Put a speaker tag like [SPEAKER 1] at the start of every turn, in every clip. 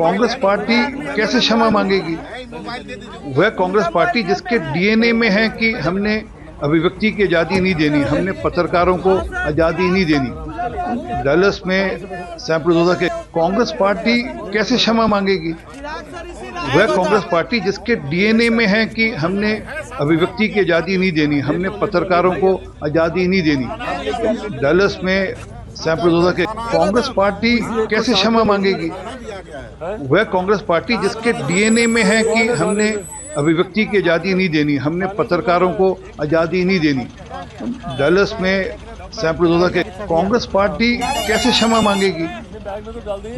[SPEAKER 1] Congress party कैसे क्षमा मांगेगी? वह कांग्रेस पार्टी जिसके डीएनए में है कि हमने अभिव्यक्ति की आज़ादी नहीं देनी, हमने पत्रकारों को आज़ादी नहीं देनी। डलस में सैम्प्रोजा के कांग्रेस पार्टी कैसे क्षमा मांगेगी? वह कांग्रेस पार्टी जिसके डीएनए में है कि हमने अभिव्यक्ति की आज़ादी नहीं देनी, हमने पत्रकारों को आज़ादी नहीं देनी। डलस में सैम्प्रोजा के कांग्रेस पार्टी कैसे क्षमा मांगेगी? वह कांग्रेस पार्टी जिसके डीएनए में है कि हमने अभिव्यक्ति की आज़ादी नहीं देनी, हमने पत्रकारों को आज़ादी नहीं देनी। डलस में सैम्प्रोजा के कांग्रेस पार्टी कैसे क्षमा मांगेगी?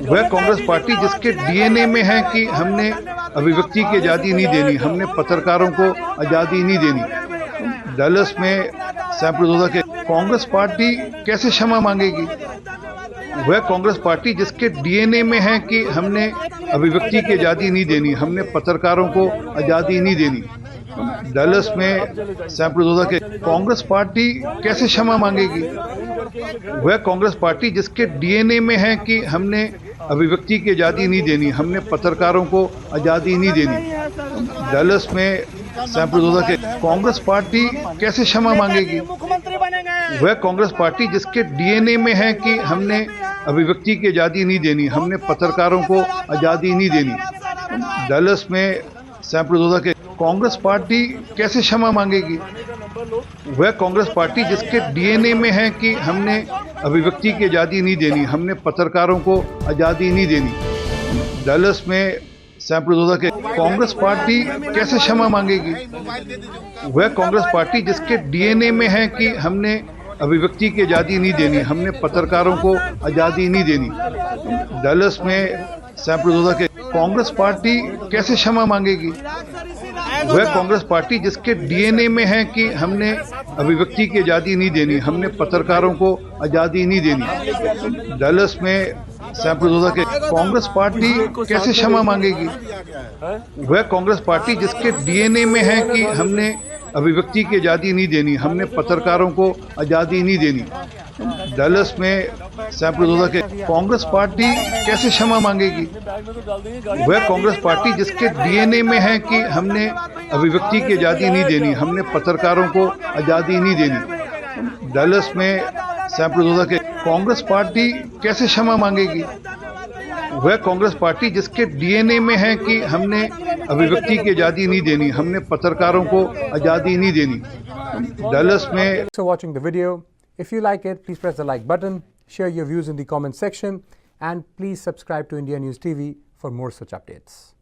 [SPEAKER 1] वह कांग्रेस पार्टी जिसके डीएनए में है कि हमने अभिव्यक्ति की आज़ादी नहीं देनी, हमने पत्रकारों को आज़ादी नहीं देनी। डलस में सैम्प्रोजा के कांग्रेस पार्टी कैसे क्षमा मांगेगी? वह कांग्रेस पार्टी जिसके डीएनए में है कि हमने अभिव्यक्ति की आज़ादी नहीं देनी, हमने पत्रकारों को आज़ादी नहीं देनी। डलस में सैम्प्रोजा के कांग्रेस पार्टी कैसे क्षमा मांगेगी? वह कांग्रेस पार्टी जिसके डीएनए में है कि हमने अभिव्यक्ति की आज़ादी नहीं देनी, हमने पत्रकारों को आज़ादी नहीं देनी। डलस में सैम्प्रोजा के कांग्रेस पार्टी कैसे क्षमा मांगेगी? वह कांग्रेस पार्टी जिसके डीएनए में है कि हमने अभिव्यक्ति की आज़ादी नहीं देनी, हमने पत्रकारों को आज़ादी नहीं देनी। डलस में सैम्प्रोजा के कांग्रेस पार्टी कैसे क्षमा मांगेगी? वह कांग्रेस पार्टी जिसके डीएनए में है कि हमने अभिव्यक्ति की आज़ादी नहीं देनी, हमने पत्रकारों को आज़ादी नहीं देनी। डलस में सैम्प्रोजा के कांग्रेस पार्टी कैसे क्षमा मांगेगी? वह कांग्रेस पार्टी जिसके डीएनए में है कि हमने अभिव्यक्ति की आज़ादी नहीं देनी, हमने पत्रकारों को आज़ादी नहीं देनी। डलस में सैम्प्रोजा के कांग्रेस पार्टी कैसे क्षमा मांगेगी? वह कांग्रेस पार्टी जिसके डीएनए में है कि हमने अभिव्यक्ति की आज़ादी नहीं देनी, हमने पत्रकारों को आज़ादी नहीं देनी। डलस में सैम्प्रोजा के कांग्रेस पार्टी कैसे क्षमा मांगेगी? वह कांग्रेस पार्टी जिसके डीएनए में है कि हमने अभिव्यक्ति की आज़ादी नहीं देनी, हमने पत्रकारों को आज़ादी नहीं देनी। डलस में सैम्प्रोजा के कांग्रेस पार्टी कैसे क्षमा मांगेगी? वह कांग्रेस पार्टी जिसके डीएनए में है कि हमने अभिव्यक्ति की आज़ादी नहीं देनी, हमने पत्रकारों को आज़ादी नहीं देनी। डलस में सैम्प्रोजा के कांग्रेस पार्टी कैसे क्षमा मांगेगी? वह कांग्रेस पार्टी जिसके डीएनए में है कि हमने अभिव्यक्ति की आज़ादी नहीं देनी, हमने पत्रकारों को आज़ादी नहीं देनी। डलस में
[SPEAKER 2] Thanks for watching the video. If you like it, please press the like button, share your views in the comment section, and please subscribe to India News TV for more such updates.